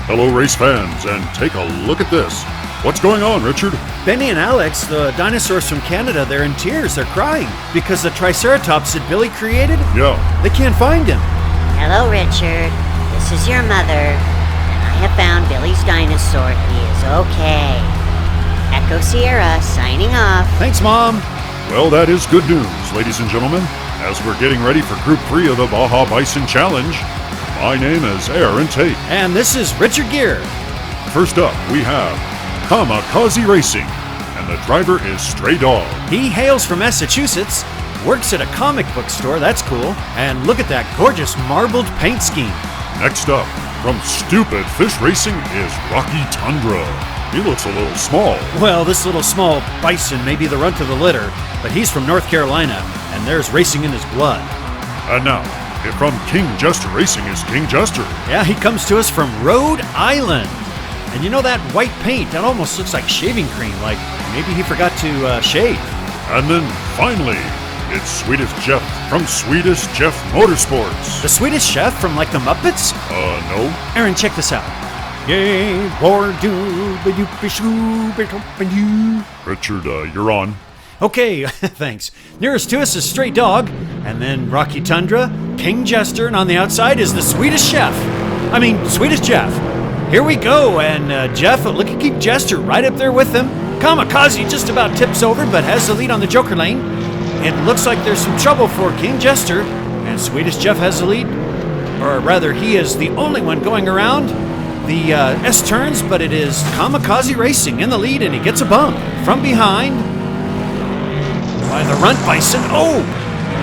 Hello, race fans, and take a look at this. What's going on, Richard? Benny and Alex, the dinosaurs from Canada, they're in tears. They're crying because the Triceratops that Billy created, Yeah. they can't find him. Hello, Richard. This is your mother, and I have found Billy's dinosaur. He is okay. Echo Sierra, signing off. Thanks, Mom. Well, that is good news, ladies and gentlemen. As we're getting ready for Group 3 of the Baja Bison Challenge, my name is Aaron Tate. And this is Richard Gere. First up, we have Kamikaze Racing, and the driver is Stray Dog. He hails from Massachusetts, works at a comic book store, that's cool. And look at that gorgeous marbled paint scheme. Next up, from Stupid Fish Racing is Rocky Tundra. He looks a little small. Well, this little small bison may be the runt of the litter, but he's from North Carolina, and there's racing in his blood. And now, from King Jester Racing is King Jester. Yeah, he comes to us from Rhode Island. And you know that white paint, that almost looks like shaving cream, like maybe he forgot to shave. And then, finally, it's Swedish Jeff from Swedish Jeff Motorsports. The Swedish chef from like the Muppets? No. Aaron, check this out. Yay, war do, Richard, you're on. Okay, thanks. Nearest to us is Stray Dog, and then Rocky Tundra, King Jester, and on the outside is the Swedish Chef. Swedish Jeff. Here we go, and Jeff, look at King Jester right up there with him. Kamikaze just about tips over, but has the lead on the Joker lane. It looks like there's some trouble for King Jester, and Swedish Jeff has the lead. Or rather, he is the only one going around the S-turns, but it is Kamikaze Racing in the lead, and he gets a bump from behind by the runt bison. Oh,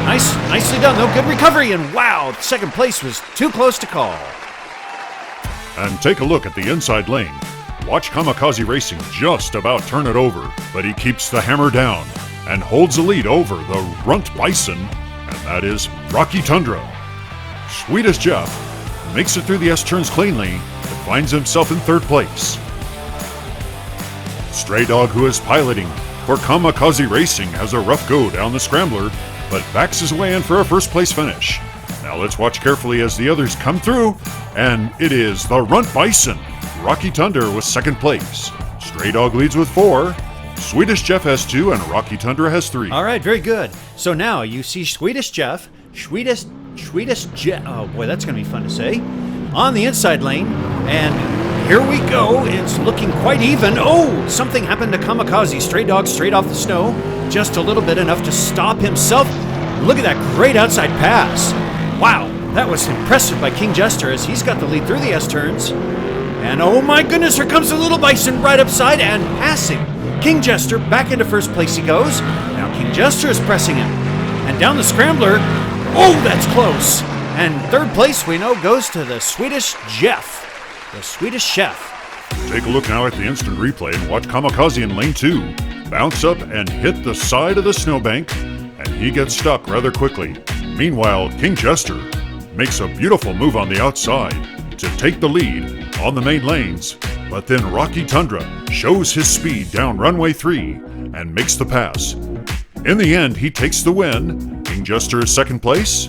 nicely done though. Good recovery, and wow, second place was too close to call. And take a look at the inside lane. Watch Kamikaze Racing just about turn it over, but he keeps the hammer down and holds the lead over the runt bison, and that is Rocky Tundra. Swedish Jeff makes it through the S-turns cleanly and finds himself in third place. Stray Dog, who is piloting for Kamikaze Racing, has a rough go down the scrambler, but backs his way in for a first place finish. Now let's watch carefully as the others come through, and it is the runt bison. Rocky Tundra with second place. Stray Dog leads with 4. Swedish Jeff has 2, and Rocky Tundra has 3. All right, very good. So now you see Swedish Jeff, Swedish Jeff, oh boy, that's going to be fun to say, on the inside lane, and here we go. It's looking quite even. Oh, something happened to Kamikaze. Stray Dog straight off the snow, just a little bit, enough to stop himself. Look at that great outside pass. Wow, that was impressive by King Jester as he's got the lead through the S-turns. And oh my goodness, here comes the little bison right upside and passing King Jester. Back into first place he goes. Now King Jester is pressing him. And down the scrambler, oh, that's close. And third place we know goes to the Swedish Jeff, the Swedish Chef. Take a look now at the instant replay and watch Kamikaze in lane 2 bounce up and hit the side of the snowbank, and he gets stuck rather quickly. Meanwhile, King Jester makes a beautiful move on the outside to take the lead on the main lanes, but then Rocky Tundra shows his speed down runway 3 and makes the pass. In the end, he takes the win. King Jester is second place,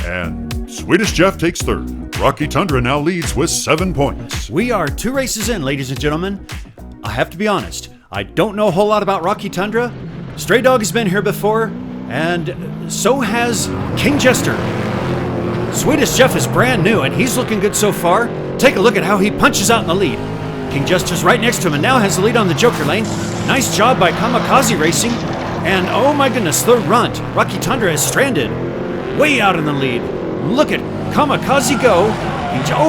and Swedish Jeff takes third. Rocky Tundra now leads with 7 points. We are 2 races in, ladies and gentlemen. I have to be honest, I don't know a whole lot about Rocky Tundra. Stray Dog has been here before, and so has King Jester. Swedish Jeff is brand new, and he's looking good so far. Take a look at how he punches out in the lead. King Jester's right next to him and now has the lead on the Joker lane. Nice job by Kamikaze Racing. And oh my goodness, the runt, Rocky Tundra, is stranded way out in the lead. Look at Kamikaze go.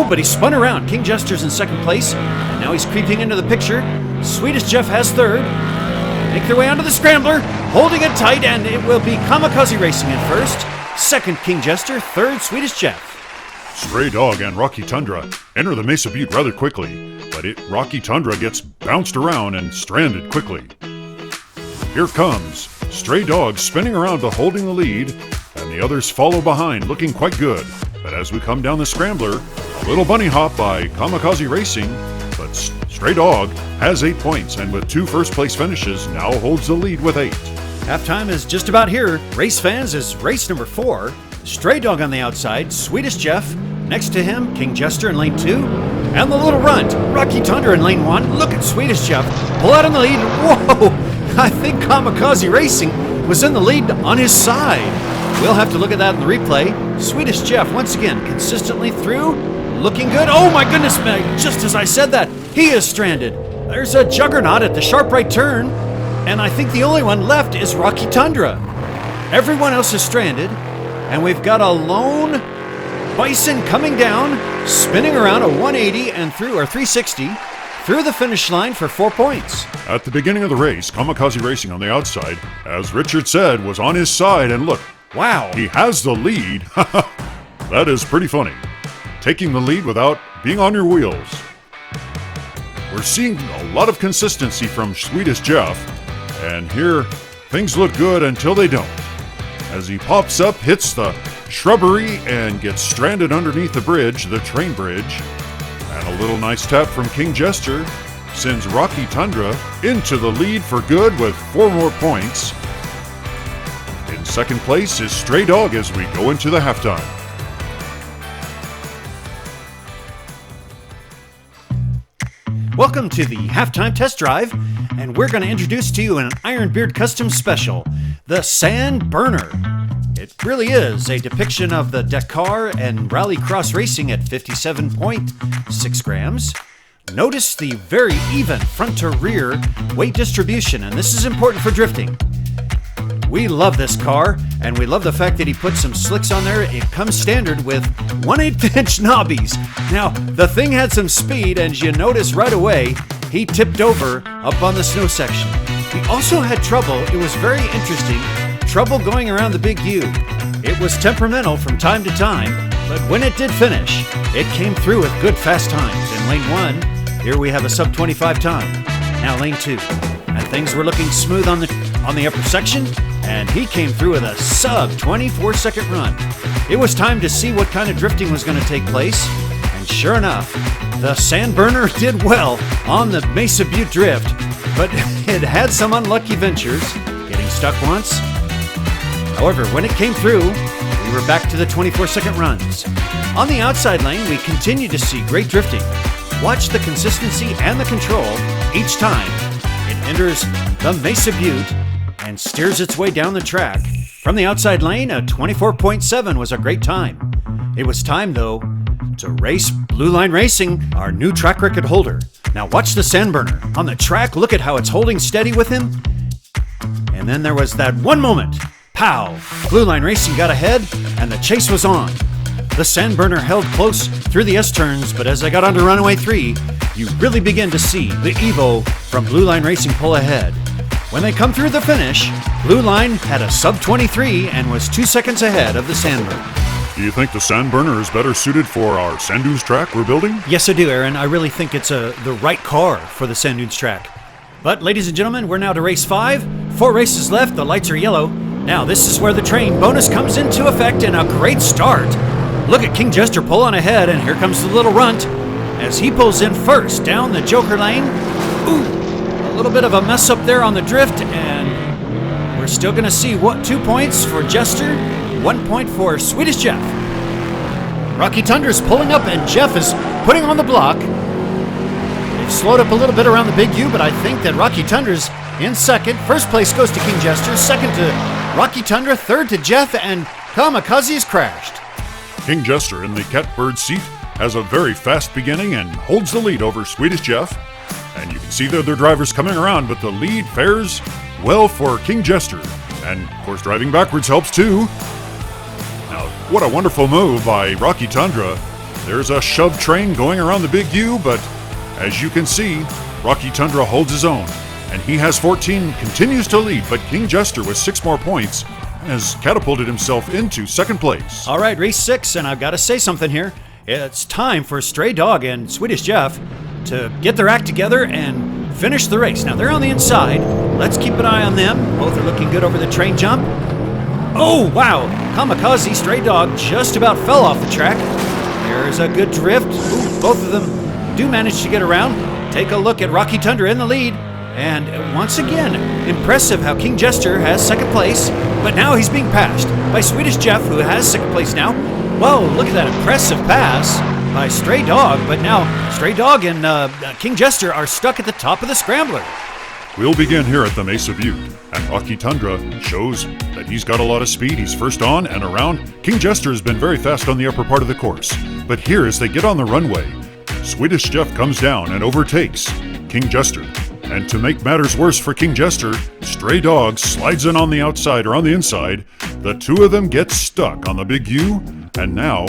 But he spun around. King Jester's in second place, and now he's creeping into the picture. Swedish Jeff has third. Make their way onto the scrambler, holding it tight, and it will be Kamikaze Racing in first. Second, King Jester. Third, Swedish Jeff. Stray Dog and Rocky Tundra enter the Mesa Butte rather quickly, but Rocky Tundra gets bounced around and stranded quickly. Here comes Stray Dog spinning around to holding the lead, and the others follow behind looking quite good. But as we come down the scrambler, a little bunny hop by Kamikaze Racing, but Stray Dog has 8 points, and with 2 first-place finishes, now holds the lead with 8. Halftime is just about here. Race fans is race number 4. Stray Dog on the outside, Swedish Jeff. Next to him, King Jester in lane 2. And the little runt, Rocky Tundra in lane 1. Look at Swedish Jeff pull out in the lead. Whoa! I think Kamikaze Racing was in the lead on his side. We'll have to look at that in the replay. Swedish Jeff, once again, consistently through. Looking good. Oh my goodness, just as I said that, he is stranded. There's a juggernaut at the sharp right turn. And I think the only one left is Rocky Tundra. Everyone else is stranded. And we've got a lone Bison coming down, spinning around a 180 and through, or 360, through the finish line for 4 points. At the beginning of the race, Kamikaze Racing on the outside, as Richard said, was on his side, and look, wow, he has the lead. That is pretty funny. Taking the lead without being on your wheels. We're seeing a lot of consistency from Swedish Jeff, and here things look good until they don't. As he pops up, hits the shrubbery, and gets stranded underneath the bridge, the train bridge. And a little nice tap from King Jester sends Rocky Tundra into the lead for good with 4 more points. In second place is Stray Dog as we go into the halftime. Welcome to the halftime test drive, and we're going to introduce to you an Ironbeard Custom Special, the Sand Burner. It really is a depiction of the Dakar and Rallycross racing at 57.6 grams. Notice the very even front to rear weight distribution, and this is important for drifting. We love this car, and we love the fact that he put some slicks on there. It comes standard with 1/8 inch knobbies. Now, the thing had some speed, and you notice right away, he tipped over up on the snow section. He also had trouble, it was very interesting, trouble going around the Big U. It was temperamental from time to time, but when it did finish, it came through with good fast times. In lane 1, here we have a sub 25 time. Now lane 2, and things were looking smooth on the upper section, and he came through with a sub 24-second run. It was time to see what kind of drifting was going to take place, and sure enough, the Sandburner did well on the Mesa Butte drift, but it had some unlucky ventures, getting stuck once. However, when it came through, we were back to the 24-second runs. On the outside lane, we continue to see great drifting. Watch the consistency and the control each time it enters the Mesa Butte and steers its way down the track. From the outside lane, a 24.7 was a great time. It was time, though, to race Blue Line Racing, our new track record holder. Now watch the Sandburner. On the track, look at how it's holding steady with him. And then there was that one moment. Pow! Blue Line Racing got ahead, and the chase was on. The Sandburner held close through the S-turns, but as I got onto Runaway 3, you really begin to see the Evo from Blue Line Racing pull ahead. When they come through the finish, Blue Line had a sub 23 and was 2 seconds ahead of the Sandburner. Do you think the Sandburner is better suited for our sand dunes track we're building? Yes, I do, Aaron. I really think it's the right car for the sand dunes track. But, ladies and gentlemen, we're now to race 5. 4 races left. The lights are yellow. Now, this is where the train bonus comes into effect, and a great start. Look at King Jester pull on ahead, and here comes the little runt as he pulls in first down the Joker lane. Ooh! A little bit of a mess up there on the drift, and we're still going to see 2 points for Jester, 1 point for Swedish Jeff. Rocky Tundra's pulling up, and Jeff is putting on the block. They've slowed up a little bit around the Big U, but I think that Rocky Tundra's in second. First place goes to King Jester, second to Rocky Tundra, third to Jeff, and Kamikaze's crashed. King Jester in the catbird seat has a very fast beginning and holds the lead over Swedish Jeff. And you can see the other drivers coming around, but the lead fares well for King Jester. And, of course, driving backwards helps too. Now, what a wonderful move by Rocky Tundra. There's a shove train going around the Big U, but as you can see, Rocky Tundra holds his own. And he has 14, continues to lead, but King Jester with 6 more points has catapulted himself into second place. All right, race 6, and I've got to say something here. It's time for Stray Dog and Swedish Jeff to get their act together and finish the race. Now, they're on the inside. Let's keep an eye on them. Both are looking good over the train jump. Oh, wow. Kamikaze, Stray Dog just about fell off the track. There's a good drift. Ooh, both of them do manage to get around. Take a look at Rocky Tundra in the lead. And once again, impressive how King Jester has second place, but now he's being passed by Swedish Jeff, who has second place now. Whoa, look at that impressive pass by Stray Dog, but now Stray Dog and King Jester are stuck at the top of the scrambler. We'll begin here at the Mesa Butte, and Rocky Tundra shows that he's got a lot of speed. He's first on and around. King Jester has been very fast on the upper part of the course. But here, as they get on the runway, Swedish Jeff comes down and overtakes King Jester. And to make matters worse for King Jester, Stray Dog slides in on the outside or on the inside. The two of them get stuck on the Big U, and now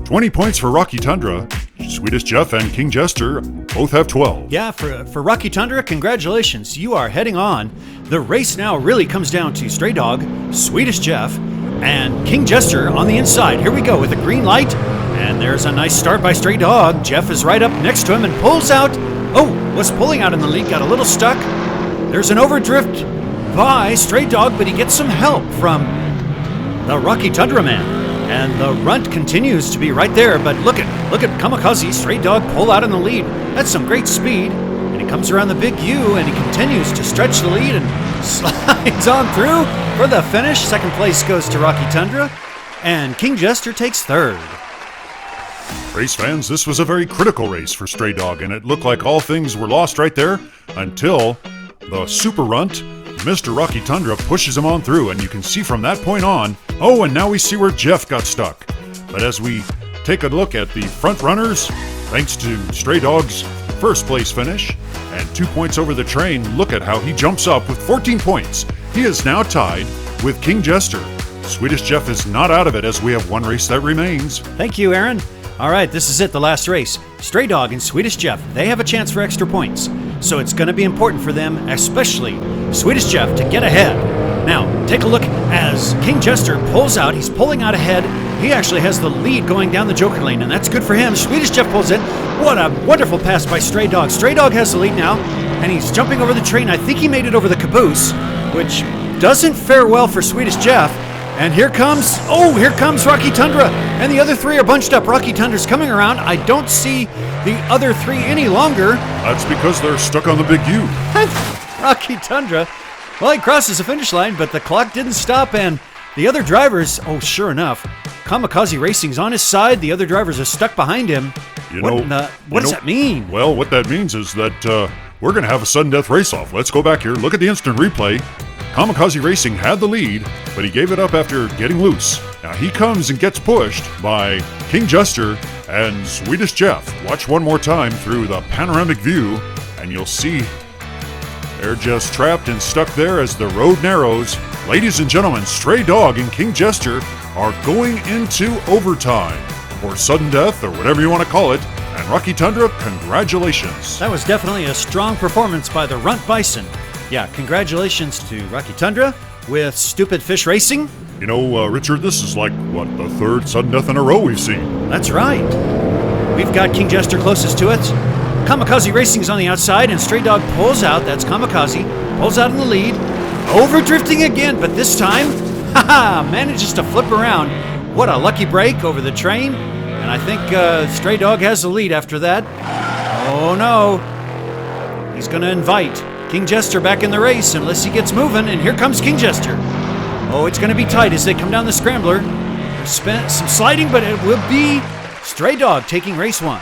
20 points for Rocky Tundra. Swedish Jeff and King Jester both have 12. Yeah, for Rocky Tundra, congratulations. You are heading on. The race now really comes down to Stray Dog, Swedish Jeff, and King Jester on the inside. Here we go with a green light, and there's a nice start by Stray Dog. Jeff is right up next to him and pulls out. Oh, was pulling out in the lead, got a little stuck. There's an overdrift by Stray Dog, but he gets some help from the Rocky Tundra man. And the runt continues to be right there, but look at Kamikaze, Stray Dog pull out in the lead. That's some great speed. And he comes around the Big U and he continues to stretch the lead and slides on through for the finish. Second place goes to Rocky Tundra, and King Jester takes third. Race fans, this was a very critical race for Stray Dog, and it looked like all things were lost right there until the super runt, Mr. Rocky Tundra, pushes him on through, and you can see from that point on, oh, and now we see where Jeff got stuck. But as we take a look at the front runners, thanks to Stray Dog's first place finish and 2 points over the train, look at how he jumps up with 14 points. He is now tied with King Jester. Swedish Jeff is not out of it as we have one race that remains. Thank you, Aaron. All right, this is it, the last race. Stray Dog and Swedish Jeff, they have a chance for extra points. So it's going to be important for them, especially Swedish Jeff, to get ahead. Now, take a look as King Jester pulls out. He's pulling out ahead. He actually has the lead going down the Joker lane, and that's good for him. Swedish Jeff pulls in. What a wonderful pass by Stray Dog. Stray Dog has the lead now, and he's jumping over the train. I think he made it over the caboose, which doesn't fare well for Swedish Jeff. And here comes Rocky Tundra. And the other three are bunched up. Rocky Tundra's coming around. I don't see the other three any longer. That's because they're stuck on the Big U. Rocky Tundra, well, he crosses the finish line, but the clock didn't stop, and the other drivers, oh, sure enough, Kamikaze Racing's on his side. The other drivers are stuck behind him. What does that mean? Well, what that means is that we're going to have a sudden death race-off. Let's go back here. Look at the instant replay. Kamikaze Racing had the lead, but he gave it up after getting loose. Now he comes and gets pushed by King Jester and Swedish Jeff. Watch one more time through the panoramic view, and you'll see they're just trapped and stuck there as the road narrows. Ladies and gentlemen, Stray Dog and King Jester are going into overtime, or sudden death, or whatever you want to call it. And Rocky Tundra, congratulations. That was definitely a strong performance by the Runt Bison. Yeah, congratulations to Rocky Tundra with Stupid Fish Racing. You know, Richard, this is like, the third sudden death in a row we've seen. That's right. We've got King Jester closest to it. Kamikaze Racing's on the outside, and Stray Dog pulls out. That's Kamikaze. Pulls out in the lead. Overdrifting again, but this time, manages to flip around. What a lucky break over the train. And I think Stray Dog has the lead after that. Oh, no. He's going to invite King Jester back in the race unless he gets moving, and here comes King Jester. Oh, it's going to be tight as they come down the scrambler. There's some sliding, but it will be Stray Dog taking race one.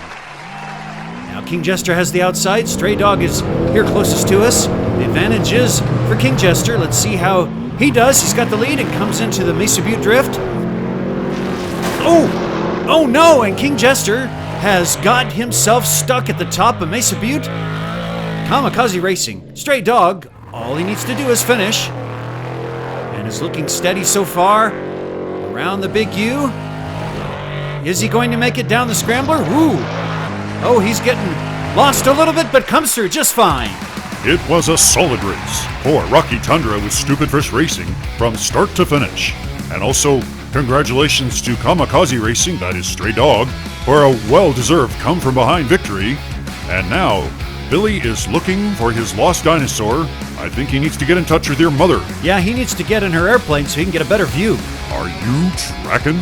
Now King Jester has the outside. Stray Dog is here closest to us. The advantage is for King Jester. Let's see how he does. He's got the lead and comes into the Mesa Butte Drift. Oh no, and King Jester has got himself stuck at the top of Mesa Butte. Kamikaze Racing. Stray Dog, all he needs to do is finish. And is looking steady so far. Around the Big U. Is he going to make it down the scrambler? Woo! Oh, he's getting lost a little bit, but comes through just fine. It was a solid race for Rocky Tundra with Stupid Fish Racing from start to finish. And also, congratulations to Kamikaze Racing, that is Stray Dog, for a well-deserved come-from-behind victory. And now, Billy is looking for his lost dinosaur. I think he needs to get in touch with your mother. Yeah, he needs to get in her airplane so he can get a better view. Are you tracking?